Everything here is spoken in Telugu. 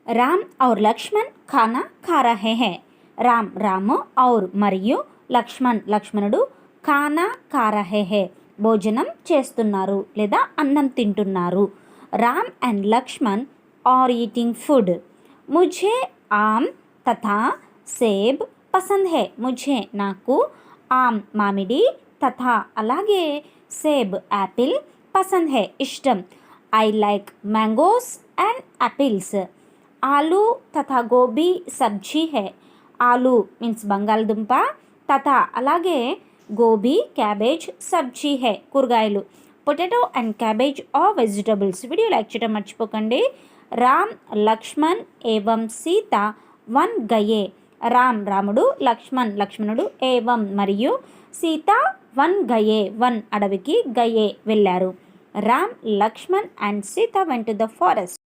राम और लक्ष्मण खाना खा रहे हैं. राम राम और मरियु लक्ष्मण लक्ष्मणुడు खाना खा रहे हैं భోజనం చేస్తున్నారు లేదా అన్నం తింటున్నారు. Ram and Lakshman are eating food. ముझे ఆమ్ తథా సేబ్ పసంద్ హై. ముझे నాకు ఆమ్ మామిడి తథా అలాగే సేబ్ యాపిల్ పసంద్ హై ఇష్టం. I like mangoes and apples. ఆలు తథా గోబీ సబ్జీ హై. ఆలు మీన్స్ బంగాళదుంప తథా అలాగే గోబీ క్యాబేజ్ సబ్జీ హై కూరగాయలు. Potato and cabbage are vegetables. Video like చేయడం మర్చిపోకండి. రామ్ లక్ష్మణ్ ఏవం సీత వన్ గయే. రామ్ రాముడు లక్ష్మణ్ లక్ష్మణుడు ఏవం మరియు సీత వన్ గయే వన్ అడవికి గయే వెళ్ళారు. Ram Lakshman and Sita went to the forest.